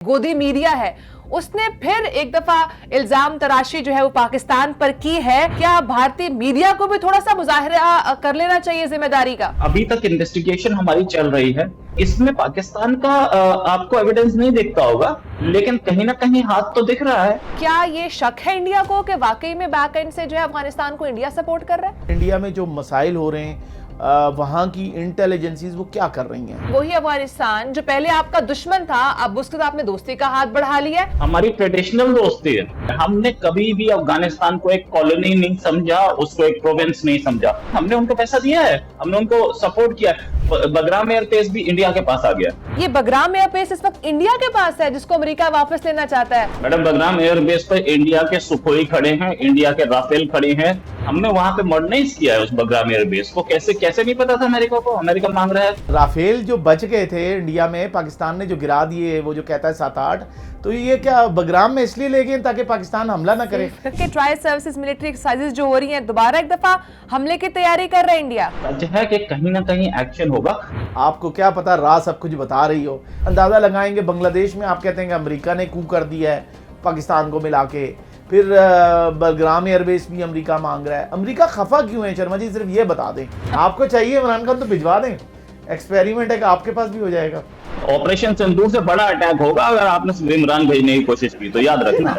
गोदी मीडिया है, उसने फिर एक दफा इल्जाम तराशी जो है वो पाकिस्तान पर की है। क्या भारतीय मीडिया को भी थोड़ा सा मुजाहिरा कर लेना चाहिए जिम्मेदारी का? अभी तक इन्वेस्टिगेशन हमारी चल रही है, इसमें पाकिस्तान का आपको एविडेंस नहीं दिखता होगा, लेकिन कहीं ना कहीं हाथ तो दिख रहा है। क्या ये शक है इंडिया को कि वाकई में बैक एंड से जो है अफगानिस्तान को इंडिया सपोर्ट कर रहा है? इंडिया में जो मसाइल हो रहे हैं, वहाँ की इंटेलिजेंसीज वो क्या कर रही हैं? वही अफगानिस्तान जो पहले आपका दुश्मन था, अब उसके साथ आपने दोस्ती का हाथ बढ़ा लिया है। हमारी ट्रेडिशनल दोस्ती है। हमने कभी भी अफगानिस्तान को एक कॉलोनी नहीं समझा, उसको एक प्रोविंस नहीं समझा। हमने उनको पैसा दिया है, हमने उनको सपोर्ट किया है। बगराम एयरबेस भी इंडिया के पास आ गया। ये बगराम एयरबेस इस वक्त इंडिया के पास है, जिसको अमेरिका वापस लेना चाहता है। मैडम, बगराम एयरबेस पर इंडिया के सुखोई खड़े हैं, इंडिया के राफेल खड़े हैं। हमने वहां पे मॉडर्नाइज किया है उस बगराम एयरबेस को। कैसे नहीं पता था अमेरिका को? अमेरिका मांग रहा है। राफेल जो बच गए थे इंडिया में, पाकिस्तान ने जो गिरा दिए, वो जो कहता है 7-8, तो ये क्या बगराम में इसलिए ले गए ताकि पाकिस्तान हमला ना करे? ट्रायल सर्विसेज मिलिट्री एक्सरसाइजेज जो हो रही हैं, दोबारा एक दफा हमले की तैयारी कर रहा है इंडिया। सच है कि कहीं ना कहीं एक्शन होगा। आपको क्या पता, राज सब कुछ बता रही हो। अंदाजा लगाएंगे बांग्लादेश में, आप कहते हैं कि अमेरिका ने कू कर दिया है पाकिस्तान को मिला के, फिर बगराम एयरबेस भी अमेरिका मांग रहा है। अमेरिका खफा क्यों है शर्मा जी, सिर्फ ये बता दें। आपको चाहिए इमरान खान तो भिजवा दें, एक्सपेरिमेंट है कि आपके पास भी हो जाएगा। ऑपरेशन सिंदूर से बड़ा अटैक होगा अगर आपने इमरान भेजने की कोशिश की, तो याद रखना।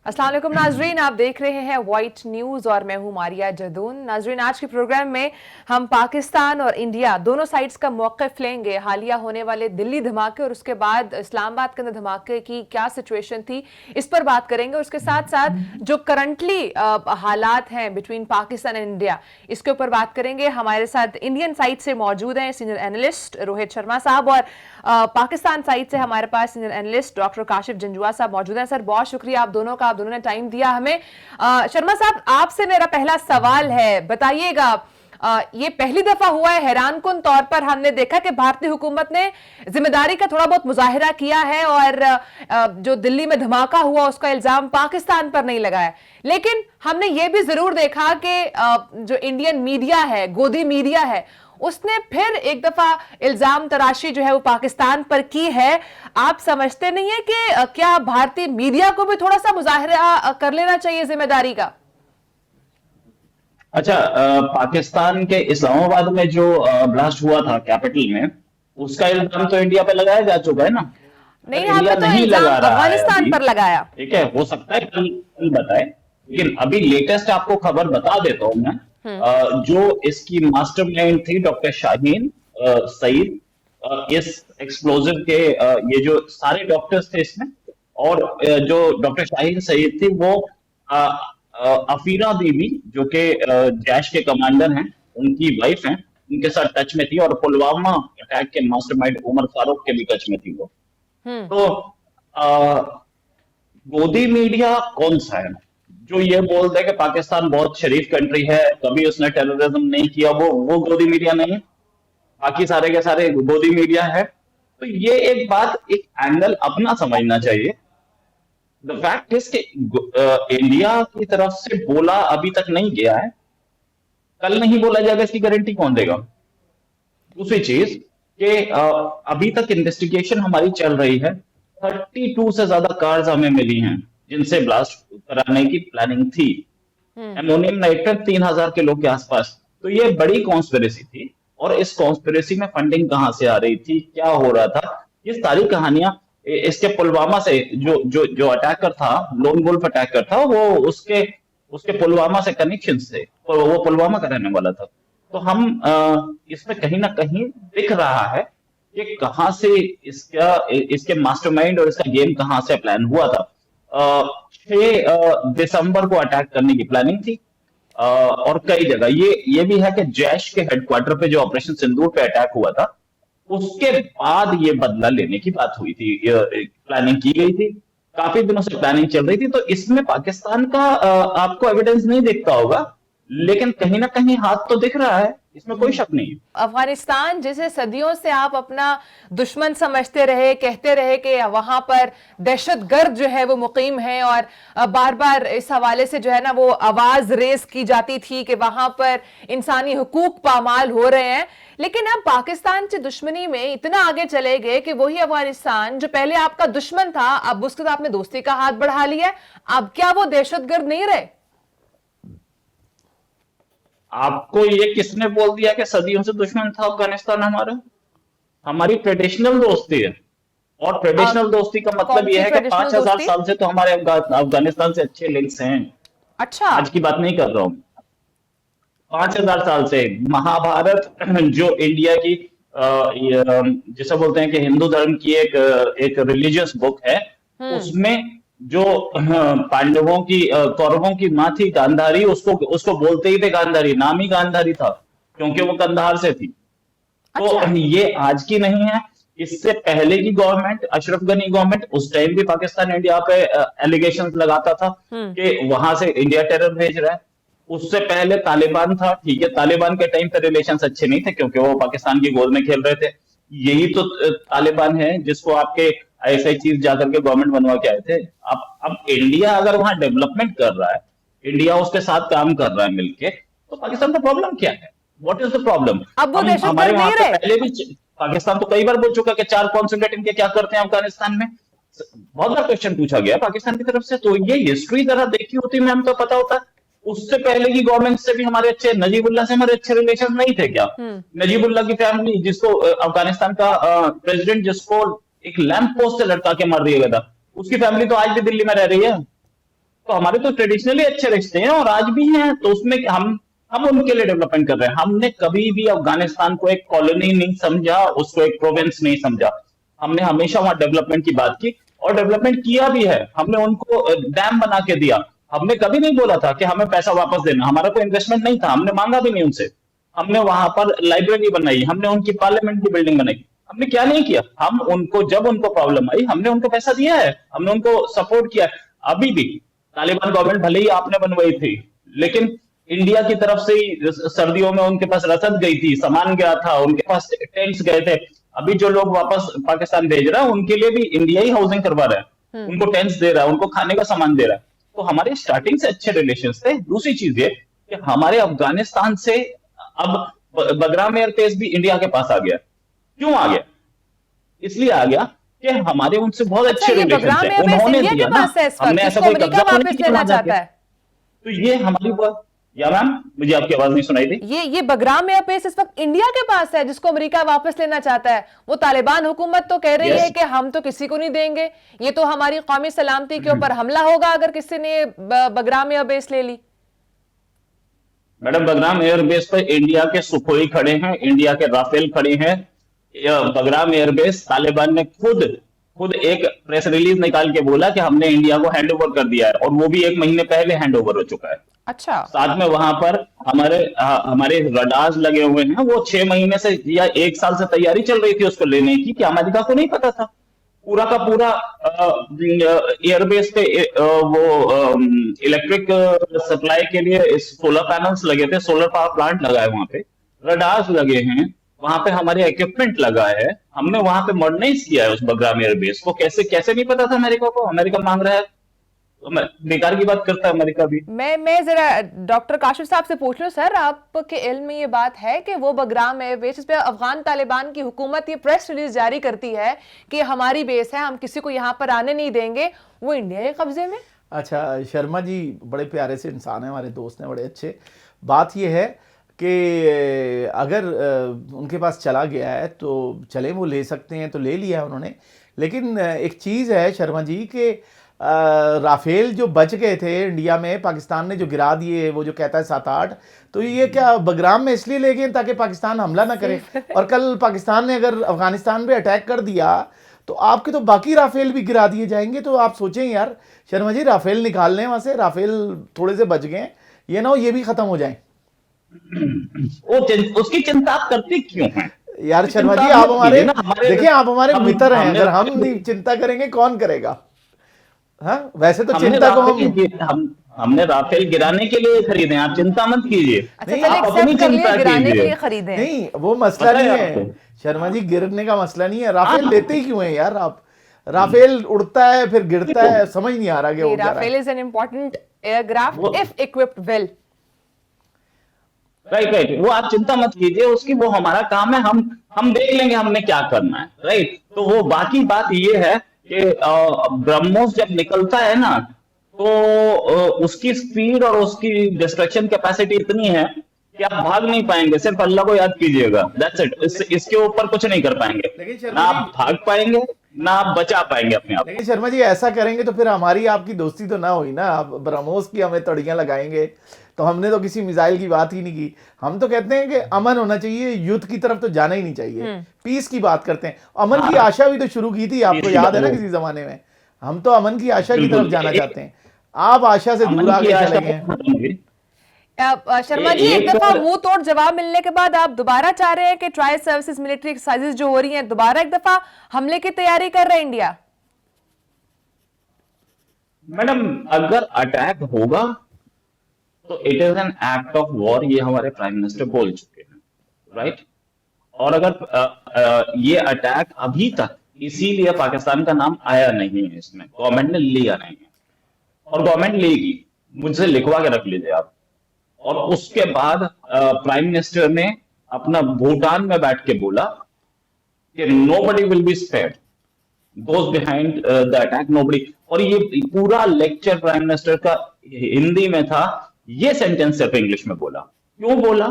अस्सलाम वालेकुम नाजरीन, आप देख रहे हैं व्हाइट न्यूज और मैं हूं मारिया जदून। नाजरीन, आज के प्रोग्राम में हम पाकिस्तान और इंडिया दोनों साइड्स का मौक़िफ़ लेंगे। हालिया होने वाले दिल्ली धमाके और उसके बाद इस्लामाबाद के अंदर धमाके की क्या सिचुएशन थी, इस पर बात करेंगे। उसके साथ साथ जो करंटली हालात हैं बिटवीन पाकिस्तान एंड इंडिया, इसके ऊपर बात करेंगे। हमारे साथ इंडियन साइड से मौजूद हैं सीनियर एनालिस्ट रोहित शर्मा साहब, और पाकिस्तान साइड से हमारे पास senior analyst doctor Kashif Janjua साहब मौजूद हैं। सर, बहुत शुक्रिया आप दोनों का, आप दोनों ने टाइम दिया हमें। शर्मा साहब, आपसे मेरा पहला सवाल है, बताइएगा, ये पहली दफा हुआ है हैरानकुन तौर पर हमने देखा कि भारतीय हुकूमत ने जिम्मेदारी का थोड़ा बहुत मुजाहिरा किया है और जो दिल्ली में धमाका हुआ उसका इल्जाम पाकिस्तान पर नहीं लगाया, लेकिन हमने ये भी जरूर देखा कि जो इंडियन मीडिया है, गोदी मीडिया है, उसने फिर एक दफा इल्जाम तराशी जो है वो पाकिस्तान पर की है। आप समझते नहीं है कि क्या भारतीय मीडिया को भी थोड़ा सा मुजाहिरा कर लेना चाहिए जिम्मेदारी का? अच्छा, पाकिस्तान के इस्लामाबाद में जो ब्लास्ट हुआ था कैपिटल में, उसका इल्जाम तो इंडिया पे लगाया जा चुका है ना? नहीं, इंडिया आपने तो नहीं इल्जाम लगा रहा है अफगानिस्तान अभी। पर लगाया। ठीक है, हो सकता है कल बताए, लेकिन अभी लेटेस्ट आपको खबर बता देता हूं मैं। जो इसकी मास्टरमाइंड थी डॉक्टर शाहीन सईद, इस एक्सप्लोजिव के ये जो सारे डॉक्टर्स थे इसमें, और जो डॉक्टर शाहीन सईद थी वो अफीरा बीबी जो कि जैश के कमांडर हैं, उनकी वाइफ हैं, उनके साथ टच में थी, और पुलवामा अटैक के मास्टरमाइंड उमर फारूक के भी टच में थी वो। तो गोदी मीडिया कौन सा है जो ये बोलता है कि पाकिस्तान बहुत शरीफ कंट्री है, कभी उसने टेररिज्म नहीं किया? वो गोदी मीडिया नहीं, बाकी सारे के सारे गोदी मीडिया है। तो ये एक बात, एक एंगल अपना समझना चाहिए। द फैक्ट इज कि इंडिया की तरफ से बोला अभी तक नहीं गया है, कल नहीं बोला जाएगा इसकी गारंटी कौन देगा? दूसरी चीज कि अभी तक इन्वेस्टिगेशन हमारी चल रही है। 32 से ज्यादा कार्स हमें मिली हैं जिनसे ब्लास्ट कराने की प्लानिंग थी। एमोनियम नाइट्रेट 3000 किलो के आसपास। तो ये बड़ी कॉन्स्पिरेसी थी, और इस कॉन्स्पिरेसी में फंडिंग कहां से आ रही थी, क्या हो रहा था, ये सारी कहानियां इसके पुलवामा से जो अटैकर था, लोन वुल्फ अटैकर था, वो उसके पुलवामा से कनेक्शन थे, वो पुलवामा का रहने वाला था। तो हम इसमें कहीं ना कहीं दिख रहा है कि कहां से इसके मास्टरमाइंड और इसका गेम कहां से प्लान हुआ था। 6 दिसंबर को अटैक करने की प्लानिंग थी, और कई जगह ये भी है कि जैश के हेडक्वार्टर पे जो ऑपरेशन सिंदूर पे अटैक हुआ था, उसके बाद ये बदला लेने की बात हुई थी, प्लानिंग की गई थी, काफी दिनों से प्लानिंग चल रही थी। तो इसमें पाकिस्तान का आपको एविडेंस नहीं दिखता होगा, लेकिन कहीं ना कहीं हाथ तो दिख रहा है। इसमें कोई शक नहीं है। अफगानिस्तान जिसे सदियों से आप अपना दुश्मन समझते रहे, कहते रहे कि वहां पर दहशतगर्द जो है वो मुकीम है, और बार बार इस हवाले से जो है ना वो आवाज रेस की जाती थी कि वहां पर इंसानी हुकूक पामाल हो रहे हैं, लेकिन अब पाकिस्तान से दुश्मनी में इतना आगे चले गए कि वही अफगानिस्तान जो पहले आपका दुश्मन था, अब उसके साथ आपने दोस्ती का हाथ बढ़ा लिया। अब क्या वो दहशतगर्द नहीं रहे? आपको ये किसने बोल दिया कि सदियों से दुश्मन था अफगानिस्तान हमारा? हमारी ट्रेडिशनल दोस्ती है, और ट्रेडिशनल दोस्ती का मतलब ये है कि 5000 साल से तो हमारे अफगानिस्तान से अच्छे लिंक्स हैं। अच्छा, आज की बात नहीं कर रहा हूं, 5000 साल से। महाभारत जो इंडिया की जिसे बोलते हैं कि हिंदू धर्म की एक रिलीजियस बुक है, उसमें जो पांडवों की कौरवों की माँ थी गांधारी, उसको बोलते ही थे गांधारी, नाम ही गांधारी था क्योंकि वो कंधार से थी। अच्छा। तो ये आज की नहीं है, इससे पहले की गवर्नमेंट, अशरफ गनी गवर्नमेंट, उस टाइम भी पाकिस्तान इंडिया पे एलिगेशन लगाता था कि वहां से इंडिया टेरर भेज रहा है। उससे पहले तालिबान था, ठीक है, तालिबान के टाइम पे रिलेशंस अच्छे नहीं थे क्योंकि वो पाकिस्तान की गोद में खेल रहे थे। यही तो तालिबान है जिसको आपके ऐसे चीज जाकर के गवर्नमेंट बनवा के आए थे। अब इंडिया अगर वहां डेवलपमेंट कर रहा है, इंडिया उसके साथ काम कर रहा है मिलके, तो पाकिस्तान का प्रॉब्लम क्या है? What is the problem? अब वो हमारे वहां नहीं पे रहे। पहले भी पाकिस्तान तो कई बार बोल चुका कि 4 कॉन्सुलेट इनके क्या करते हैं अफगानिस्तान में। बहुत बार क्वेश्चन पूछा गया पाकिस्तान की तरफ से। तो ये हिस्ट्री जरा देखी होती मैम तो पता होता। उससे पहले की गवर्नमेंट से भी हमारे अच्छे, नजीबुल्लाह से हमारे अच्छे रिलेशन नहीं थे क्या? नजीबुल्लाह की फैमिली, जिसको अफगानिस्तान का प्रेसिडेंट, जिसको एक लैंप पोस्ट से लटका के मार दिया गया था, उसकी फैमिली तो आज भी दिल्ली में रह रही है। तो हमारे तो ट्रेडिशनली अच्छे रिश्ते हैं और आज भी हैं। तो उसमें हम उनके लिए डेवलपमेंट कर रहे हैं। हमने कभी भी अफगानिस्तान को एक कॉलोनी नहीं समझा, उसको एक प्रोविंस नहीं समझा। हमने हमेशा वहां डेवलपमेंट की बात की और डेवलपमेंट किया भी है। हमने उनको डैम बना के दिया। हमने कभी नहीं बोला था कि हमें पैसा वापस देना, हमारा कोई इन्वेस्टमेंट नहीं था, हमने मांगा भी नहीं उनसे। हमने वहां पर लाइब्रेरी बनाई, हमने उनकी पार्लियामेंट की बिल्डिंग बनाई। हमने क्या नहीं किया? हम उनको, जब उनको प्रॉब्लम आई, हमने उनको पैसा दिया है, हमने उनको सपोर्ट किया है। अभी भी तालिबान गवर्नमेंट भले ही आपने बनवाई थी, लेकिन इंडिया की तरफ से ही सर्दियों में उनके पास रसद गई थी, सामान गया था, उनके पास टेंट्स गए थे। अभी जो लोग वापस पाकिस्तान भेज रहा है उनके लिए भी इंडिया ही हाउसिंग करवा रहा है, उनको टेंट्स दे रहा है, उनको खाने का सामान दे रहा है। तो हमारे स्टार्टिंग से अच्छे रिलेशंस थे। दूसरी चीज ये कि हमारे अफगानिस्तान से अब बगराम एयरबेस भी इंडिया के पास आ गया। क्यों आ गया? इसलिए आ गया कि हमारे उनसे बहुत अच्छे रिलेशन थे। उन्होंने दिया ना, हमने ऐसा कोई कब्जा नहीं किया। तो ये हमारी बात। या मैम, मुझे आपकी आवाज नहीं सुनाई दी। ये बगराम एयरबेस इस वक्त इंडिया के पास है, जिसको अमेरिका वापस लेना चाहता है। वो तालिबान हुकूमत तो कह रही है कि हम तो किसी को नहीं देंगे, ये तो हमारी कौमी सलामती के ऊपर हमला होगा अगर किसी ने बगराम एयरबेस ले ली। मैडम, बगराम एयरबेस पर इंडिया के सुखोई खड़े हैं, इंडिया के राफेल खड़े हैं। बगराम एयरबेस तालिबान ने खुद एक प्रेस रिलीज निकाल के बोला कि हमने इंडिया को हैंड ओवर कर दिया है, और वो भी 1 महीने पहले हैंड ओवर हो चुका है। अच्छा। साथ में वहां पर हमारे रडार्स लगे हुए हैं। वो 6 महीने से या 1 साल से तैयारी चल रही थी उसको लेने की, कि अमेरिका को नहीं पता था। पूरा का पूरा एयरबेस पे वो इलेक्ट्रिक सप्लाई के लिए सोलर पैनल्स लगे थे, सोलर पावर प्लांट लगा है वहां पे, रडार्स लगे हैं वहां पे, हमारे इक्विपमेंट लगा है। हमने वहां पे मॉडर्नाइज किया है उस बगराम एयरबेस को। कैसे नहीं पता था अमेरिका को? अमेरिका मांग रहा है तो बेकार की बात करता है अमेरिका भी। मैं जरा डॉक्टर काशिफ साहब से पूछ लूं, सर आपके इल्म में ये बात है कि वो बगराम एयरबेस, इस पे अफगान तालिबान की हुकूमत ये प्रेस रिलीज जारी करती है कि हमारी बेस है, हम किसी को यहाँ पर आने नहीं देंगे, वो इंडिया के कब्जे में? अच्छा शर्मा जी बड़े प्यारे से इंसान हैं, हमारे दोस्त हैं, बड़े अच्छे। बात ये है कि अगर उनके पास चला गया है तो चले, वो ले सकते हैं तो ले लिया है उन्होंने। लेकिन एक चीज़ है शर्मा जी कि राफेल जो बच गए थे इंडिया में, पाकिस्तान ने जो गिरा दिए, वो जो कहता है 7-8, तो ये क्या बगराम में इसलिए ले गए ताकि पाकिस्तान हमला ना करे? और कल पाकिस्तान ने अगर अफगानिस्तान पे अटैक कर दिया तो आपके तो बाकी राफेल भी गिरा दिए जाएंगे। तो आप सोचें यार शर्मा जी, राफेल निकाल लें वहाँ से, राफेल थोड़े से बच गए, ये ना हो ये भी ख़त्म हो जाए। उसकी चिंता आप करते क्यों हैं यार शर्मा जी? आप हमारे देखिए, आप हमारे मित्र हैं, अगर हम नहीं चिंता करेंगे कौन करेगा? हाँ, वैसे तो चिंता को हमने राफेल गिराने के लिए खरीदे हैं, आप चिंता मत कीजिए। अच्छा नहीं, चलिए आप एक्सेप्ट अपनी कर लिए चिंता गिराने के कीजिए। लिए खरीदे हैं। नहीं वो मसला पता है नहीं है आपको? शर्मा जी, गिरने का मसला नहीं है। राफेल हाँ। लेते ही क्यों है यार आप? राफेल उड़ता है फिर गिरता है, समझ नहीं आ रहा कि वो क्या रहा राफेल है। इज एन इम्पोर्टेंट एयरक्राफ्ट वो- इफ इक्विप्ड वेल। राइट, वो आप चिंता मत कीजिए उसकी, वो हमारा काम है, हम देख लेंगे हमने क्या करना है। राइट, तो वो बाकी बात ये है कि ब्रह्मोस जब निकलता है ना, तो उसकी स्पीड और उसकी डिस्ट्रक्शन कैपेसिटी इतनी है कि आप भाग नहीं पाएंगे, सिर्फ अल्लाह को याद कीजिएगा, दैट्स इट। इसके ऊपर कुछ नहीं कर पाएंगे, लेकिन ना शर्मा आप जी, भाग पाएंगे ना आप बचा पाएंगे अपने आप को। लेकिन शर्मा जी ऐसा करेंगे तो फिर हमारी आपकी दोस्ती तो ना हुई ना। आप ब्रह्मोस की हमें तड़ियां लगाएंगे, तो हमने तो किसी मिसाइल की बात ही नहीं की। हम तो कहते हैं कि अमन होना चाहिए, युद्ध की तरफ तो जाना ही नहीं चाहिए, पीस की बात करते हैं। अमन की आशा भी तो शुरू की थी, आपको पीस की याद है ना बात- किसी जमाने में। हम तो अमन की आशा की बिल्कुल। तरफ जाना चाहते हैं, आप आशा से दूर अमन की आगे आशा चले गए। खत्म हुई। शर्मा जी एक एक- दफा मुंह तोड़ जवाब मिलने के बाद आप दोबारा चाह रहे हैं कि ट्रायल सर्विसेज मिलिट्री एक्सरसाइजेज जो हो रही हैं दोबारा एक दफा हमले की तैयारी कर रहे हैं इंडिया। मैडम अगर अटैक होगा तो it is an act of war, ये हमारे प्राइम मिनिस्टर बोल चुके हैं। राइट, और अगर ये अटैक अभी तक इसीलिए पाकिस्तान का नाम आया नहीं है इसमें, गवर्नमेंट ने लिया नहीं है, और गवर्नमेंट लेगी, मुझसे लिखवा के रख लीजिए आप। और उसके बाद प्राइम मिनिस्टर ने अपना भूटान में बैठ के बोला कि nobody will be spared, goes behind the attack, nobody। और ये पूरा लेक्चर प्राइम मिनिस्टर का हिंदी में था, ये सेंटेंस सिर्फ इंग्लिश में बोला। क्यों बोला?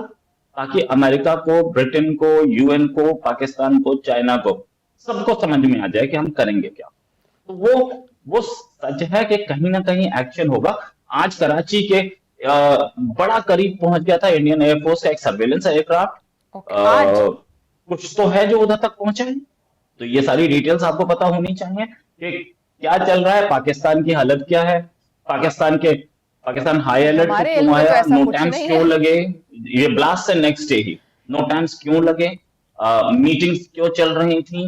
ताकि अमेरिका को, ब्रिटेन को, यूएन को, पाकिस्तान को, चाइना को, सबको समझ में आ जाए कि हम करेंगे क्या। तो वो सच है कि कहीं ना कहीं एक्शन होगा। आज कराची के बड़ा करीब पहुंच गया था इंडियन एयरफोर्स का एक सर्वेलेंस एयरक्राफ्ट। आज कुछ तो है जो उधर तक पहुंचा है, तो ये सारी डिटेल्स आपको पता होनी चाहिए कि क्या चल रहा है, पाकिस्तान की हालत क्या है, पाकिस्तान हाई अलर्ट पे हमारे क्यों इल्म में तो आया, ऐसा नो कुछ टाइम्स नहीं क्यों है। लगे, ये ब्लास्ट से नेक्स्ट डे ही नो टाइम्स क्यों लगे, मीटिंग्स क्यों चल रही थी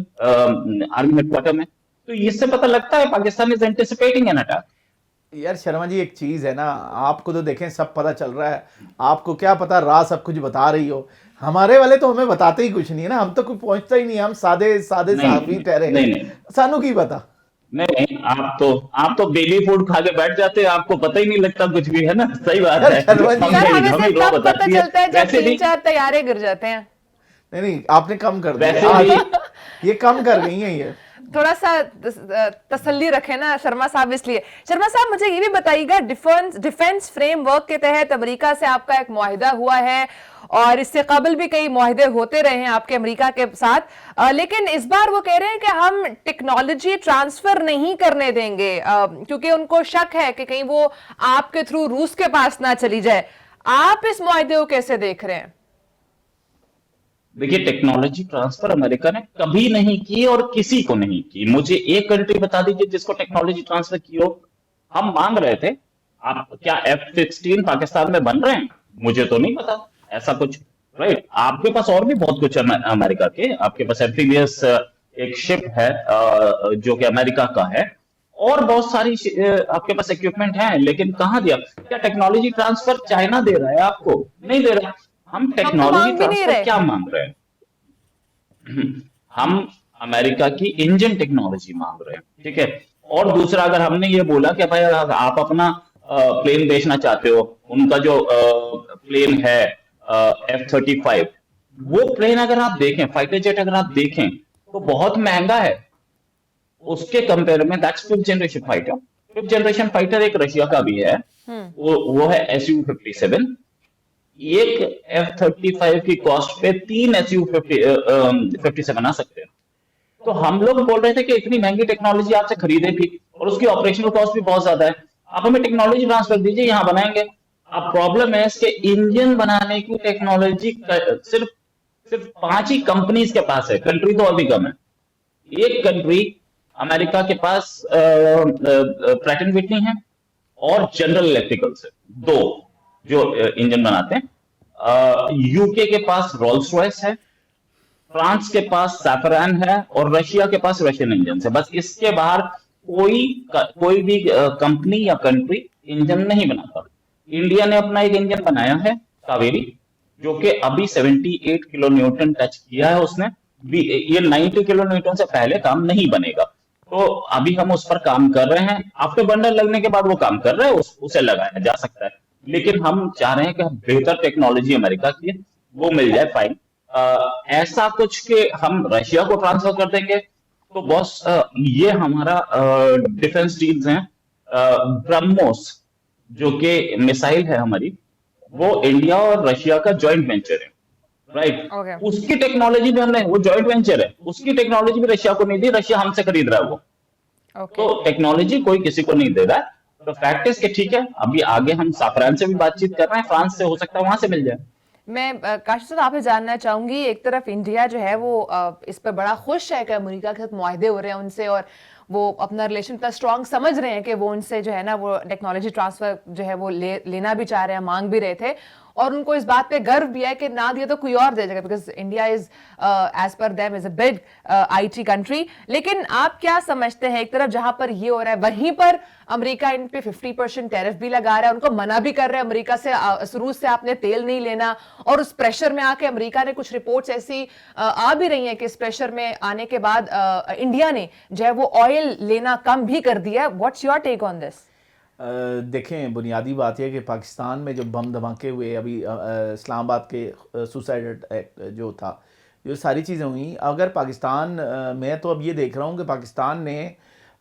आर्मी हेडक्वार्टर में। तो इससे पता लगता है Pakistan is anticipating an attack. यार शर्मा जी एक चीज है ना, आपको तो देखें सब पता चल रहा है, आपको क्या पता राह सब कुछ बता रही हो। हमारे वाले तो हमें बताते ही कुछ नहीं है ना, हम तो कुछ पहुंचता ही नहीं, हम सादे सादे नहीं, साफी ठहरे। नहीं। सानू की पता। नहीं, आप तो बेबी फूड खा के बैठ जाते हैं, आपको पता ही नहीं लगता कुछ भी, है ना? सही बात यार है। शर्मा जी, सर हमें हमें सिर्फ लो तब पता बताती है। चलता है जब वैसे भी 3-4 तैयारे गिर जाते हैं। नहीं आपने कम कर वैसे दिया भी- आज ये कम कर गई है ये। थोड़ा सा तसल्ली रखें ना शर्मा साहब। इसलिए शर्मा साहब मुझे ये भी बताइएगा, डिफेंस फ्रेमवर्क के तहत अमेरिका से आपका एक मुआहिदा हुआ है और इससे कबल भी कई मुआहिदे होते रहे हैं आपके अमेरिका के साथ, लेकिन इस बार वो कह रहे हैं कि हम टेक्नोलॉजी ट्रांसफर नहीं करने देंगे क्योंकि उनको शक है कि कहीं वो आपके थ्रू रूस के पास ना चली जाए। आप इस मुआहिदे को कैसे देख रहे हैं? देखिए, टेक्नोलॉजी ट्रांसफर अमेरिका ने कभी नहीं की और किसी को नहीं की। मुझे एक कंट्री बता दीजिए जिसको टेक्नोलॉजी ट्रांसफर की हो। हम मांग रहे थे, आप क्या F-16 पाकिस्तान में बन रहे हैं? मुझे तो नहीं पता ऐसा कुछ। राइट, आपके पास और भी बहुत कुछ है अमेरिका के, आपके पास एम्फीबियस एक शिप है जो कि अमेरिका का है, और बहुत सारी आपके पास इक्विपमेंट है, लेकिन कहाँ दिया? क्या टेक्नोलॉजी ट्रांसफर चाइना दे रहा है आपको? नहीं दे रहा। हम टेक्नोलॉजी मांग भी नहीं ट्रांसफर रहे। क्या मांग रहे हैं? हम अमेरिका की इंजन टेक्नोलॉजी मांग रहे हैं, ठीक है। और दूसरा, अगर हमने ये बोला कि भाई आप अपना प्लेन बेचना चाहते हो, उनका जो प्लेन है F-35, वो प्लेन अगर आप देखें, फाइटर जेट अगर आप देखें तो बहुत महंगा है उसके कंपेयर में। That's fifth generation fighter. Fifth generation fighter एक रशिया का भी है, वो है Su-57। एक F-35 की कॉस्ट पे 3 Su-57 आ सकते हैं। तो हम लोग बोल रहे थे कि इतनी महंगी टेक्नोलॉजी आपसे खरीदे भी, और उसकी ऑपरेशनल कॉस्ट भी बहुत ज्यादा है, आप हमें टेक्नोलॉजी ट्रांसफर दीजिए, यहाँ बनाएंगे। अब प्रॉब्लम है इसके इंजन बनाने की टेक्नोलॉजी सिर्फ 5 ही कंपनीज के पास है, कंट्री तो और भी कम है। एक कंट्री अमेरिका के पास प्रैट एंड विटनी है, और जनरल इलेक्ट्रिकल्स है, 2 जो इंजन बनाते हैं। यूके के पास रोल्स रॉयस है, फ्रांस के पास सैफरान है, और रशिया के पास रशियन इंजन है। बस इसके बाहर कोई भी कंपनी या कंट्री इंजन नहीं बनाता। इंडिया ने अपना एक इंजन बनाया है, कावेरी, जो कि अभी 78 किलो न्यूटन टच किया है उसने। ये 90 किलो न्यूटन से पहले काम नहीं बनेगा, तो अभी हम उस पर काम कर रहे हैं। आफ्टर बर्नर लगने के बाद वो काम कर रहे हैं, उसे लगाया जा सकता है। लेकिन हम चाह रहे हैं कि बेहतर टेक्नोलॉजी अमेरिका की है, वो मिल जाए, फाइन। ऐसा कुछ कि हम रशिया को ट्रांसफर कर देंगे, तो बॉस ये हमारा डिफेंस डील्स हैं। ब्रह्मोस जो कि मिसाइल है हमारी, वो इंडिया और रशिया का जॉइंट वेंचर है, राइट। Okay. उसकी टेक्नोलॉजी भी हमने, वो जॉइंट वेंचर है, उसकी टेक्नोलॉजी भी रशिया को नहीं दी, रशिया हमसे खरीद रहा है वो। Okay. तो टेक्नोलॉजी कोई किसी को नहीं दे रहा है। तो फैक्ट इज कि ठीक है, अभी आगे हम साफरान से भी बातचीत कर रहे हैं, फ्रांस से, हो सकता है वहां से मिल जाए। मैं काशिफ साहब आपसे जानना चाहूंगी, एक तरफ इंडिया जो है वो इस पर बड़ा खुश है कि अमेरिका के साथ मुआहदे हो रहे हैं उनसे, और वो अपना रिलेशन इतना स्ट्रांग समझ रहे हैं कि वो उनसे जो है ना वो टेक्नोलॉजी ट्रांसफर जो है वो लेना भी चाह रहे हैं, मांग भी रहे थे, और उनको इस बात पे गर्व भी है कि ना दिया तो कोई और दे देगा, because India is as per them is a big IT country. लेकिन आप क्या समझते हैं, एक तरफ जहां पर ये हो रहा है वहीं पर अमेरिका इन पे 50% टैरिफ भी लगा रहा है, उनको मना भी कर रहा है अमेरिका से, रूस से आपने तेल नहीं लेना, और उस प्रेशर में आके अमेरिका ने, कुछ रिपोर्ट्स ऐसी आ भी रही हैं कि इस प्रेशर में आने के बाद इंडिया ने जो है वो ऑयल लेना कम भी कर दिया। What's your take on this? देखें, बुनियादी बात यह है कि पाकिस्तान में जो बम धमाके हुए अभी, इस्लामाबाद के सुसाइड एक्ट जो था, जो सारी चीज़ें हुई, अगर पाकिस्तान, मैं तो अब ये देख रहा हूँ कि पाकिस्तान ने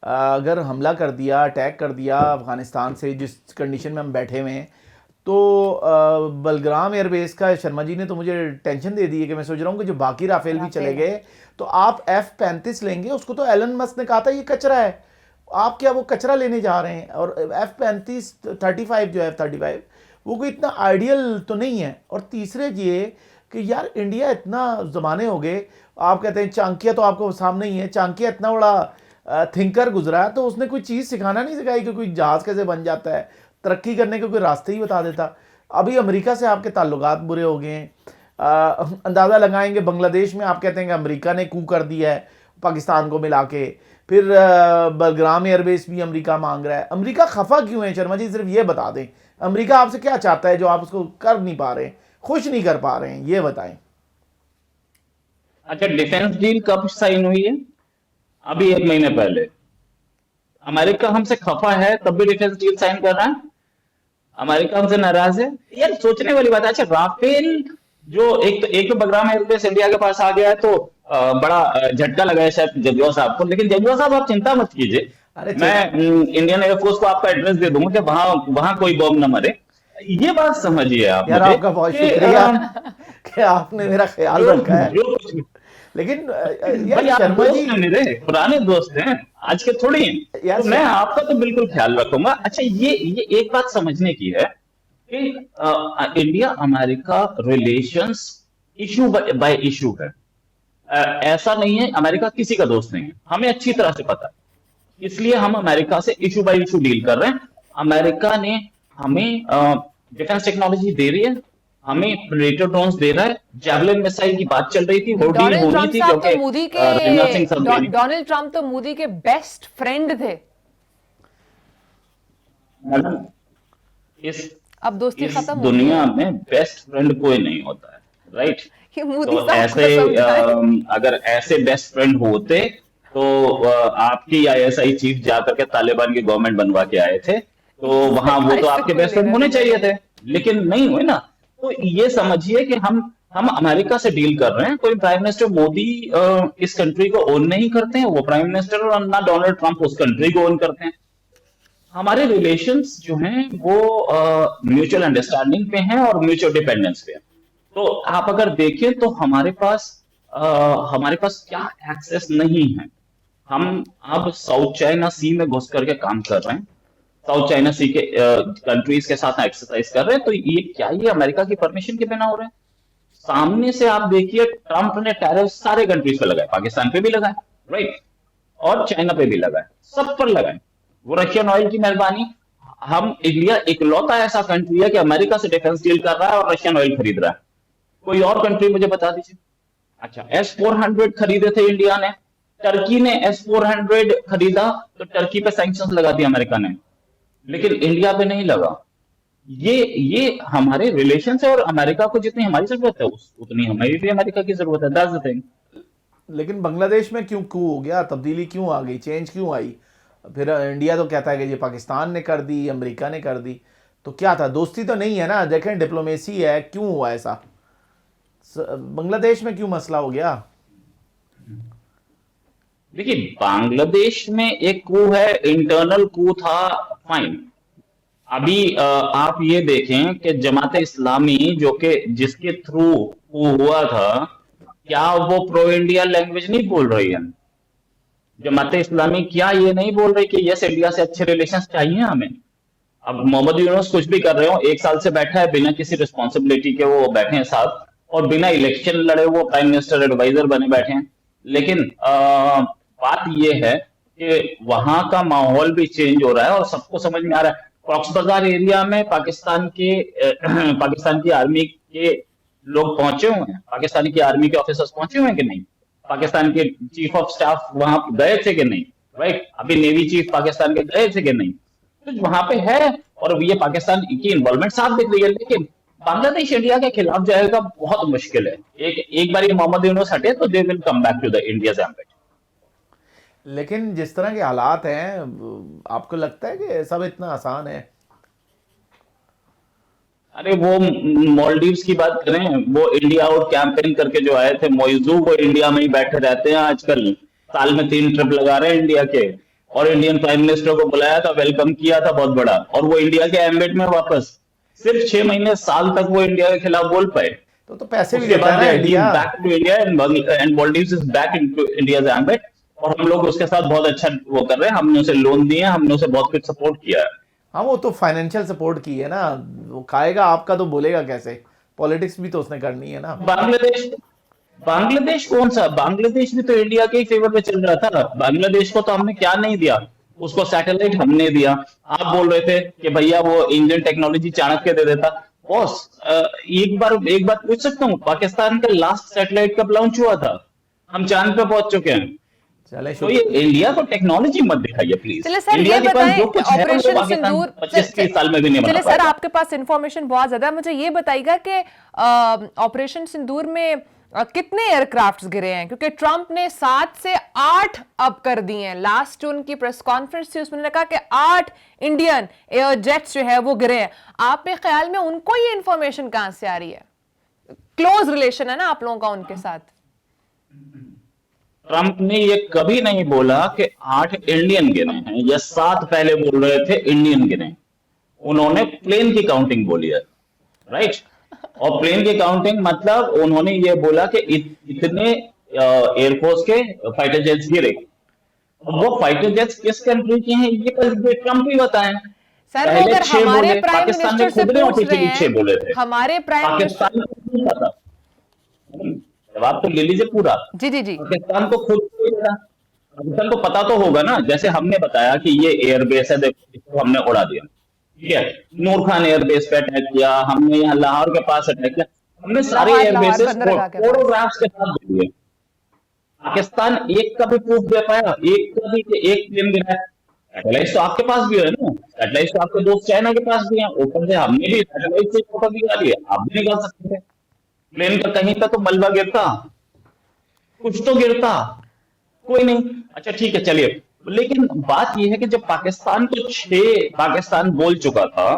अगर हमला कर दिया, अटैक कर दिया अफ़गानिस्तान से, जिस कंडीशन में हम बैठे हुए हैं, तो बलग्राम एयरबेस का शर्मा जी ने तो मुझे टेंशन दे दी है कि मैं सोच रहा हूँ कि जो बाकी राफेल भी चले गए, तो आप F-35 लेंगे, उसको तो एलन मस्क ने कहा था ये कचरा है, आप क्या वो कचरा लेने जा रहे हैं? और F-35 35 जो है F-35 वो कोई इतना आइडियल तो नहीं है। और तीसरे ये कि यार इंडिया इतना ज़माने हो गए, आप कहते हैं चाणक्य तो आपको सामने ही है, चाणक्य इतना बड़ा थिंकर गुजरा है, तो उसने कोई चीज़ सिखाना नहीं सिखाई कि कोई जहाज़ कैसे बन जाता है, तरक्की करने के कोई रास्ते ही बता देता। अभी अमेरिका से आपके ताल्लुकात बुरे हो गए हैं, अंदाज़ा लगाएंगे बांग्लादेश में आप कहते हैं कि अमेरिका ने कू कर दिया है पाकिस्तान को मिला के, फिर बलग्राम एयरबेस भी अमेरिका मांग रहा है। अमेरिका खफा क्यों है शर्मा जी, सिर्फ ये बता दें, अमेरिका आपसे क्या चाहता है जो आप उसको कर नहीं पा रहे हैं, खुश नहीं कर पा रहे हैं, ये बताएं। अच्छा, डिफेंस डील कब साइन हुई है? अभी 1 महीने पहले। अमेरिका हमसे खफा है तब भी डिफेंस डील साइन कर रहा है? अमेरिका हमसे नाराज है? यार सोचने वाली बात है। अच्छा, राफेल जो एक तो बलग्राम एयरबेस इंडिया के पास आ गया है, तो बड़ा झटका लगा है शायद जजुआ साहब को। लेकिन जजुआ साहब आप चिंता मत कीजिए, मैं इंडियन एयरफोर्स को आपका एड्रेस दे दूंगा कि वहां कोई बम न मरे। ये बात समझिए आप। यार आपका बहुत शुक्रिया कि आपने मेरा ख्याल रखा है। लेकिन यार शर्मा जी मेरे पुराने दोस्त हैं, आज के थोड़ी हैं, तो मैं आपका तो बिल्कुल ख्याल रखूंगा। अच्छा, ये एक बात समझने की है कि India America relations issue bye issue है। ऐसा नहीं है, अमेरिका किसी का दोस्त नहीं है, हमें अच्छी तरह से पता है, इसलिए हम अमेरिका से इशू बाय इशू डील कर रहे हैं। अमेरिका ने हमें डिफेंस टेक्नोलॉजी दे रही है, हमें प्रेडेटर ड्रोन्स दे रहा है, जैवलिन मिसाइल की बात चल रही थी, वो डील होनी थी क्योंकि डोनाल्ड ट्रंप तो मोदी के बेस्ट फ्रेंड थे। मैडम, अब दोस्ती खत्म, दुनिया में बेस्ट फ्रेंड कोई नहीं होता है, राइट? तो ऐसे अगर ऐसे बेस्ट फ्रेंड होते तो आपकी ISI चीफ जाकर के तालिबान की गवर्नमेंट बनवा के आए थे, तो वहां वो तो आपके बेस्ट फ्रेंड होने चाहिए थे, लेकिन नहीं हुए ना। तो ये समझिए कि हम अमेरिका से डील कर रहे हैं। कोई प्राइम मिनिस्टर मोदी इस कंट्री को ओन नहीं करते हैं, वो प्राइम मिनिस्टर, और ना डोनाल्ड ट्रंप उस कंट्री को ओन करते हैं। हमारे रिलेशंस जो हैं वो म्यूचुअल अंडरस्टैंडिंग पे हैं और म्यूचुअल डिपेंडेंस पे हैं। तो आप अगर देखें तो हमारे पास क्या एक्सेस नहीं है। हम अब साउथ चाइना सी में घुस करके काम कर रहे हैं, साउथ चाइना सी के कंट्रीज के साथ एक्सरसाइज कर रहे हैं। तो ये अमेरिका की परमिशन के बिना हो रहा है? सामने से आप देखिए, ट्रंप ने टैरिफ सारे कंट्रीज पे लगाए, पाकिस्तान पे भी लगाए, राइट, और चाइना पे भी लगाए, सब पर लगाए। वो रशियन ऑयल की मेहरबानी, हम इंडिया इकलौता ऐसा कंट्री है कि अमेरिका से डिफेंस डील कर रहा है और रशियन ऑयल खरीद रहा है। कोई और कंट्री मुझे बता दीजिए। अच्छा, S-400 खरीदे थे इंडिया ने, टर्की ने S-400 खरीदा तो टर्की पे सैंक्शंस लगा दिया अमेरिका ने। लेकिन इंडिया पे नहीं लगा। ये हमारे रिलेशन है, और अमेरिका को जितनी हमारी जरूरत है उतनी हमें भी अमेरिका की जरूरत है। That's the thing. लेकिन बांग्लादेश में क्यों कू हो गया, तब्दीली क्यों आ गई, चेंज क्यों आई? फिर इंडिया तो कहता है कि ये पाकिस्तान ने कर दी, अमेरिका ने कर दी, तो क्या था? दोस्ती तो नहीं है ना, देखें डिप्लोमेसी है, क्यों हुआ ऐसा? बांग्लादेश में क्यों मसला हो गया? देखिए, बांग्लादेश में एक कू है, इंटरनल कू था, फाइन। अभी आप ये देखें कि जमात इस्लामी जो कि जिसके थ्रू कू हुआ था, क्या वो प्रो इंडिया लैंग्वेज नहीं बोल रही है? जमात इस्लामी क्या ये नहीं बोल रही कि यस, इंडिया से अच्छे रिलेशंस चाहिए हमें? अब मोहम्मद यूनुस कुछ भी कर रहे हो, 1 साल से बैठा है बिना किसी रिस्पॉन्सिबिलिटी के, वो बैठे हैं साथ, और बिना इलेक्शन लड़े वो प्राइम मिनिस्टर एडवाइजर बने बैठे हैं। लेकिन बात ये है कि वहां का माहौल भी चेंज हो रहा है और सबको समझ में आ रहा है। कॉक्स बाजार एरिया में पाकिस्तान के पाकिस्तान की आर्मी के लोग पहुंचे हुए हैं, पाकिस्तानी की आर्मी के ऑफिसर्स पहुंचे हुए हैं कि नहीं? पाकिस्तान के चीफ ऑफ स्टाफ वहां गए थे कि नहीं? राइट, अभी नेवी चीफ पाकिस्तान के गए थे कि नहीं? तो वहां पे है, और ये पाकिस्तान की इन्वॉल्वमेंट साफ दिख रही है। लेकिन बांग्लादेश इंडिया के खिलाफ जाएगा बहुत मुश्किल है। एक बार ये मोहम्मद यूनुस हटे तो they will come back to the India ambit. लेकिन जिस तरह के हालात हैं, आपको लगता है कि सब इतना आसान है? अरे वो मालदीव्स की बात करें, वो इंडिया आउट कैंपेन करके जो आए थे मोइजू, वो इंडिया में ही बैठे रहते हैं आजकल, साल में 3 ट्रिप लगा रहे हैं इंडिया के, और इंडियन प्राइम मिनिस्टर को बुलाया था, वेलकम किया था बहुत बड़ा, और वो इंडिया के एम्बेट में वापस सिर्फ 6 महीने साल तक वो इंडिया के खिलाफ बोल पाए। तो पैसे भी उसके देता है बाद ना India. Back to India and Maldives is back into India's ambit, और हम लोग उसके साथ बहुत अच्छा वो कर रहे हैं। हमने उसे लोन दिए, हमने उसे बहुत कुछ सपोर्ट किया है। हाँ, वो तो फाइनेंशियल सपोर्ट की है ना, वो खाएगा आपका तो बोलेगा कैसे? पॉलिटिक्स भी तो उसने करनी है ना। बांग्लादेश कौन सा? बांग्लादेश भी तो इंडिया के ही फेवर में चल रहा था। बांग्लादेश को तो हमने क्या नहीं दिया, उसको सैटेलाइट हमने दिया। आप बोल रहे थे कि भैया वो इंडियन टेक्नोलॉजी चाणक्य दे देता। बॉस, एक बात पूछ सकता हूँ, पाकिस्तान का लास्ट सैटेलाइट कब लॉन्च हुआ था? हम चांद पे पहुंच चुके हैं। चले तो ये इंडिया को टेक्नोलॉजी मत दिखाइए प्लीज। चलिए सर, इंडिया ये के पास बताएं, जो कुछ है वो ऑपरेशन पाकिस्तान सिंदूर 25-30 साल में भी नहीं बना चलिए सर, पाएगा। आपके पास इंफॉर्मेशन बहुत ज्यादा है, मुझे ये बताइएगा कि ऑपरेशन सिंदूर में कितने एयरक्राफ्ट्स गिरे हैं? क्योंकि ट्रंप ने 7 से 8 अब कर दिए हैं। लास्ट जो उनकी प्रेस कॉन्फ्रेंस थी उसमें उन्होंने कहा कि 8 इंडियन एयर जेट्स जो है वो गिरे हैं। आपके ख्याल में उनको ये इंफॉर्मेशन कहां से आ रही है? क्लोज रिलेशन है ना आप लोगों का उनके साथ। ट्रंप ने ये कभी नहीं बोला कि 8 इंडियन गिने हैं या 7 पहले बोल रहे थे इंडियन गिने। उन्होंने प्लेन की काउंटिंग बोली है, राइट? और प्लेन की काउंटिंग मतलब उन्होंने ये बोला कि इतने एयरफोर्स के फाइटर जेट्स गिरे। वो फाइटर जेट्स किस कंट्री के हैं ये बस ट्रंप ही बताएं। सर, पहले अगर 6 हमारे बोले, प्राइम पाकिस्तान ने मिनिस्टर से खुद ने पूछ रहे ऑफिशियली 6 बोले थे। हैं, हमारे प्राइम मिनिस्टर, पाकिस्तान को नहीं पता। जवाब तो ले लीजिए पूरा। जी जी जी, पाकिस्तान को खुद को ही पता। पाकिस्तान को पता तो होगा ना, जैसे हमने बताया कि ये एयरबेस है, देखो इसको हमने उड़ा दिया, ठीक है? नूर खान एयरबेस पे अटैक किया हमने, यहाँ लाहौर के पास अटैक किया हमने, सारे एयरबेसेस फोटोग्राफ्स के साथ दे दिए। पाकिस्तान एक का भी प्रूफ दे पाया, एक का भी कि एक प्लेन गिरा है? सैटेलाइट तो आपके पास भी है ना, सैटेलाइट तो आपके दोस्त चाइना के पास भी है, ऊपर से हमने भी सैटेलाइट से फोटो निकाली है, आप भी निकाल सकते थे। प्लेन का कहीं पे तो मलबा गिरता, कुछ तो गिरता, कोई नहीं। अच्छा ठीक है, चलिए। लेकिन बात यह है कि जब पाकिस्तान को 6 पाकिस्तान बोल चुका था,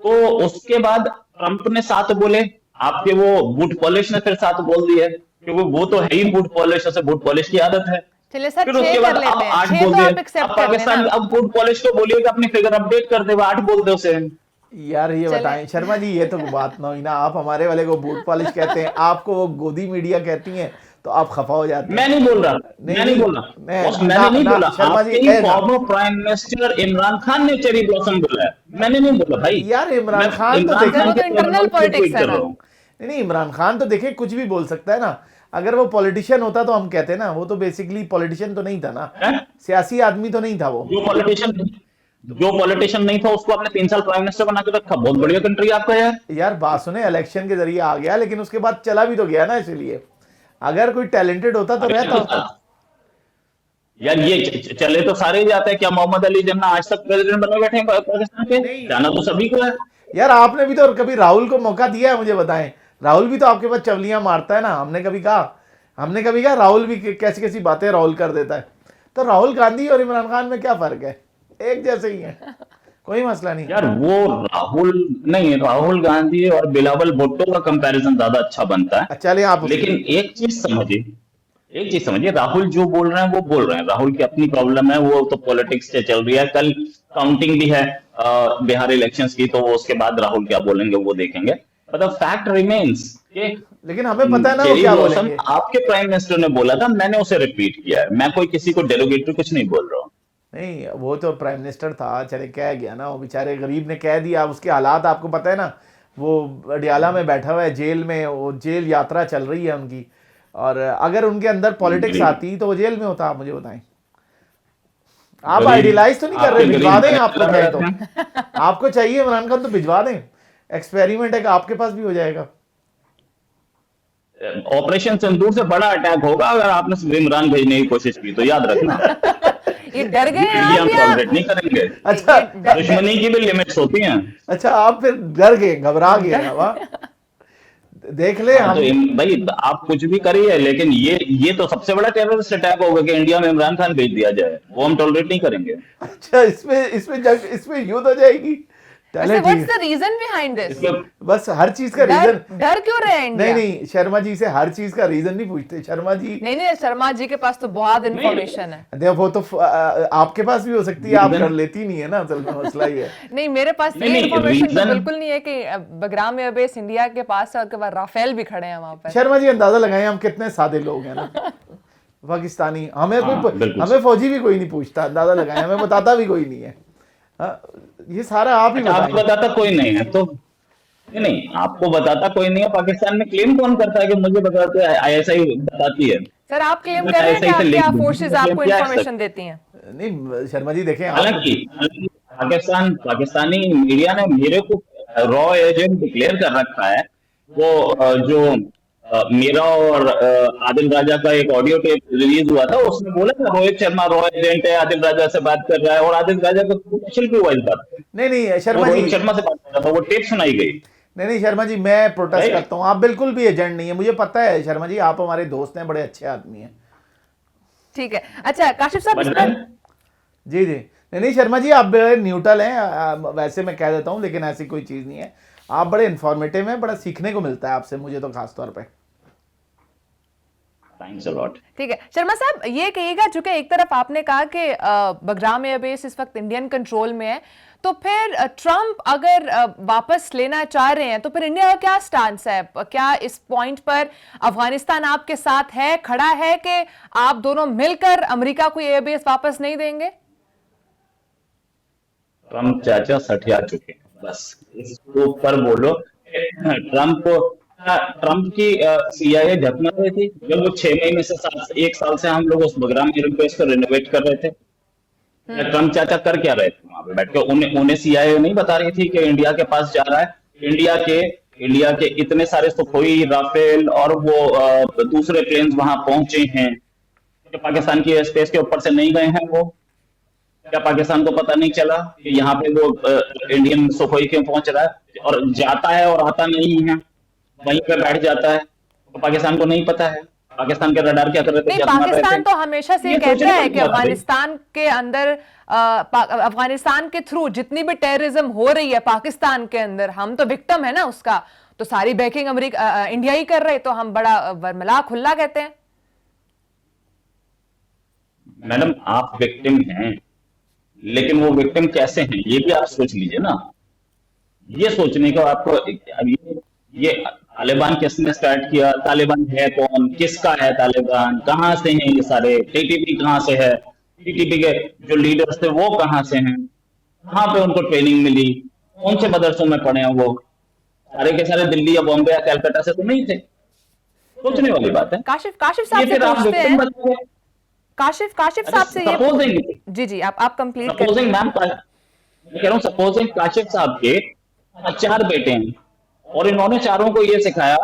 तो उसके बाद ट्रंप ने 7 बोले, आपके वो बूट पॉलिश ने फिर 7 बोल दिए, क्योंकि वो तो है ही बूट पॉलिश, उसे बूट पॉलिश की आदत है। चलिए सर, फिर 6 उसके बाद कर अब लेते हैं, 8 6 बोल तो आप दिए। एक्सेप्ट अब कर पाकिस्तान लेना। अब बूट पॉलिश को बोलिए कि अपनी फिगर अपडेट कर दे, वो 8 बोल दे उसे। यार ये बताएं शर्मा जी, ये तो बात ना हुई ना, आप हमारे वाले को बूट पॉलिश कहते हैं, आपको वो गोदी मीडिया कहती हैं, तो आप खफा हो जाते हैं। मैं नहीं बोल रहा, मैं नहीं बोल रहा, मैंने नहीं बोला। शर्मा जी, आपके former prime minister Imran Khan ने चेरी ब्लॉसम बोला है, मैंने नहीं बोला भाई। यार इमरान खान तो देखे, वो तो इंटरनल पॉलिटिक्स है ना। नहीं, इमरान खान तो देखे कुछ भी बोल सकता है ना। अगर वो पॉलिटिशियन होता तो हम कहते हैं ना, वो तो बेसिकली पॉलिटिशियन तो नहीं था ना, सियासी आदमी तो नहीं था वो। जो पॉलिटिशियन नहीं था उसको आपने 3 साल प्राइम मिनिस्टर बना के रखा। बहुत बढ़िया कंट्री आपका यार। यार बात सुने, इलेक्शन के जरिए आ गया, लेकिन उसके बाद चला भी तो गया ना। इसलिए अगर कोई टैलेंटेड होता तो रहता होता। यार ये चले तो सारे ही जाते हैं, क्या मोहम्मद अली जिन्ना आज तक प्रेसिडेंट बने बैठे हैं पाकिस्तान के? नहीं। जाना तो सभी को है। यार आपने भी तो कभी राहुल को मौका दिया है, मुझे बताएं। राहुल भी तो आपके पास चवलियां मारता है ना। हमने कभी कहा राहुल भी कैसी कैसी बातें राहुल कर देता है। तो राहुल गांधी और इमरान खान में क्या फर्क है? एक जैसे ही है, कोई मसला नहीं। यार वो राहुल गांधी और बिलावल भुट्टो का कंपैरिजन ज्यादा अच्छा बनता है। चलिए आप लेकिन एक चीज समझिए, राहुल जो बोल रहे हैं वो बोल रहे हैं, राहुल की अपनी प्रॉब्लम है, वो तो पॉलिटिक्स से चल रही है। कल काउंटिंग भी है बिहार इलेक्शंस की, तो वो उसके बाद राहुल क्या बोलेंगे वो देखेंगे। बट द फैक्ट रिमेन्स कि लेकिन हमें पता है ना वो जेरी क्या ब्लॉसम बोलेंगे। आपके प्राइम मिनिस्टर ने बोला था, मैंने उसे रिपीट किया है। मैं कोई किसी को डेरोगेटरी कुछ नहीं बोल रहा हूँ। नहीं, वो तो प्राइम मिनिस्टर था, चले कह गया ना, वो बेचारे गरीब ने कह दिया। उसके हालात आपको पता है ना, वो अडियाला में बैठा हुआ है जेल में, वो जेल यात्रा चल रही है उनकी। और अगर उनके अंदर पॉलिटिक्स आती तो वो जेल में होता, आप मुझे बताएं। आप आइडियलाइज तो नहीं कर रहे? भिजवा दें आपको चाहे तो, आपको चाहिए इमरान खान तो भिजवा दें। एक्सपेरिमेंट है कि आपके पास भी हो जाएगा। ऑपरेशन सिंदूर से बड़ा अटैक होगा अगर आपने इमरान भेजने की कोशिश की तो, याद रखना। ये डर गए हैं इंडिया आप या? टॉलरेट नहीं करेंगे। अच्छा दुश्मनी की भी लिमिट्स होती हैं। अच्छा, आप फिर डर गए, घबरा गए ना? वाह, देख ले हाँ, हम। तो भाई आप कुछ भी करिए, लेकिन ये तो सबसे बड़ा टेररिस्ट अटैक होगा कि इंडिया में इमरान खान भेज दिया जाए, वो हम टॉलरेट नहीं करेंगे। अच्छा, इसमें युद्ध हो जाएगी। चले व्हाट्स ठीक द रीजन बिहाइंड दिस? इसमें बस हर चीज का रीजन। डर क्यों रहे हैं इंडिया? नहीं, शर्मा जी से हर चीज का रीजन नहीं पूछते शर्मा जी। नहीं, शर्मा जी के पास तो बहुत इंफॉर्मेशन है। देखो वो तो आपके पास भी हो सकती है, आप कर लेती नहीं है ना, असल में मसला ही है। नहीं, मेरे पास ये नहीं, इंफॉर्मेशन तो reason- बिल्कुल नहीं है कि बगराम एयरबेस इंडिया के पास है और के बाद राफेल भी खड़े हैं वहां पर। शर्मा जी अंदाजा लगाएं हम कितने सादे लोग हैं ना, पाकिस्तानी। हमें बिल्कुल। हमें फौजी भी कोई नहीं पूछता, अंदाजा लगाएं, हमें बताता भी कोई नहीं है। ये सारा आप ही आपको बताएं। बताता कोई नहीं है तो? नहीं, आपको बताता कोई नहीं है। पाकिस्तान में क्लेम कौन करता है कि मुझे बताते हैं? ISI बताती है। सर आप क्लेम मैं कर रहे हैं ISI से कि लिंक क्या दूं। फोर्सेस मैं आपको claim क्या कर इंफॉर्मेशन देती हैं? नहीं शर्मा जी देखें, हालांकि पाकिस्तानी मीडिया ने मेरे को रॉ एजेंट डिक्लेयर कर रखा है। वो जो मेरा और आदिल राजा का एक ऑडियो टेप रिलीज हुआ था, उसमें बोला था रोहित शर्मा रॉ एजेंट है, आदिल राजा से बात कर रहा है, और आदिल राजा का स्पेशल क्यों हुआ इस बात पे? नहीं वो शर्मा रोहित जी, शर्मा से बात कर रहा था, वो टेप सुनाई गई। नहीं शर्मा जी, मैं प्रोटेस्ट Right? करता हूँ। आप बिल्कुल भी एजेंट नहीं है, मुझे पता है शर्मा जी, आप हमारे दोस्त हैं, बड़े अच्छे आदमी हैं। ठीक है। अच्छा काशिफ साहब, इस But पर then, जी नहीं शर्मा जी, आप बड़े न्यूट्रल हैं। वैसे मैं कह देता हूँ, लेकिन ऐसी कोई चीज़ नहीं है। आप बड़े इंफॉर्मेटिव हैं, बड़ा सीखने को मिलता है आपसे, मुझे तो खास तौर पे। thanks a lot. ठीक है। शर्मा साहब ये कहिएगा, चूंकि एक तरफ आपने कहा कि बगराम एयरबेस इस वक्त इंडियन कंट्रोल में है, तो फिर ट्रंप अगर वापस लेना चाह रहे हैं तो फिर इंडिया का क्या स्टांस है? क्या इस पॉइंट पर अफगानिस्तान आपके साथ है, खड़ा है कि आप दोनों मिलकर अमेरिका को एयरबेस वापस नहीं देंगे? ट्रम्प चाचा सठिया चुके हैं, बस इसके ऊपर बोलो। ट्रम्प की CIA झपना रही थी जब वो 6 महीने से 1 साल से हम लोग उस बगराम एयरबेस को रिनोवेट कर रहे थे। ट्रम्प चाचा कर क्या रहे थे वहां पे बैठ के? उन्हें CIA नहीं बता रही थी कि इंडिया के पास जा रहा है। इंडिया के इतने सारे सुखोई, राफेल और वो दूसरे प्लेन्स वहां पहुंचे हैं, पाकिस्तान की स्पेस के ऊपर से नहीं गए हैं वो? क्या पाकिस्तान को पता नहीं चला कि यहाँ पे वो इंडियन सुखोई क्यों पहुंच रहा है? और जाता है और आता नहीं है, वहीं पे बैठ जाता है, तो पाकिस्तान को नहीं पता है पाकिस्तान के रडार क्या कर रहे थे? नहीं, क्या मार रहे पाकिस्तान थे? तो हमेशा से ये कहता सोचने है वाली कि बात है भाई। अफगानिस्तान के अंदर अफगानिस्तान के थ्रू जितनी भी टेररिज्म हो रही है पाकिस्तान के अंदर, हम तो विक्टिम है ना उसका, तो सारी बैकिंग अमेरिका इंडिया ही कर रहे, तो हम बड़ा बरमला खुल्ला कहते हैं। मैडम आप विक्टिम हैं, लेकिन वो विक्टिम कैसे हैं ये भी आप सोच लीजिए ना। ये सोचने का आपको ये तालिबान किसने स्टार्ट किया? तालिबान है कौन? किसका है तालिबान? कहां से हैं ये सारे? TTP कहां से है? TTP के जो लीडर्स थे वो कहां से हैं? कहां पे उनको ट्रेनिंग मिली? कौन से मदरसों में पढ़े हैं वो? सारे के सारे दिल्ली या बॉम्बे या कलकत्ता से तो नहीं थे। सोचने वाली बात है। काशिफ ये साहब से फिर आप पूछते विक्टिम हैं। बन गए। काशिफ साहब से ये सपोजिंग जी आप कंप्लीट करें। सपोजिंग मैम, मैं कह रहा हूँ सपोजिंग काशिफ साहब के 4 बेटे हैं और इन्होंने चारों को ये सिखाया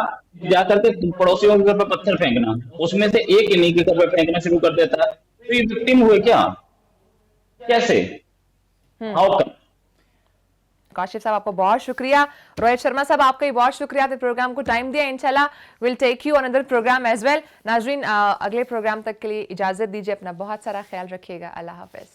जाकर के पड़ोसियों के घर पर पत्थर फेंकना, उसमें से एक इन्हीं के घर पर फेंकना शुरू कर देता है, तो ये विक्टिम हुए क्या, कैसे, हाउ कम? काशिफ साहब आपको बहुत शुक्रिया। रोहित शर्मा साहब आपका भी बहुत शुक्रिया, आपने प्रोग्राम को टाइम दिया। इंशाल्लाह will take you on other program as well. नाजरीन अगले प्रोग्राम तक के लिए इजाजत दीजिए, अपना बहुत सारा ख्याल रखिएगा। अल्लाह हाफिज।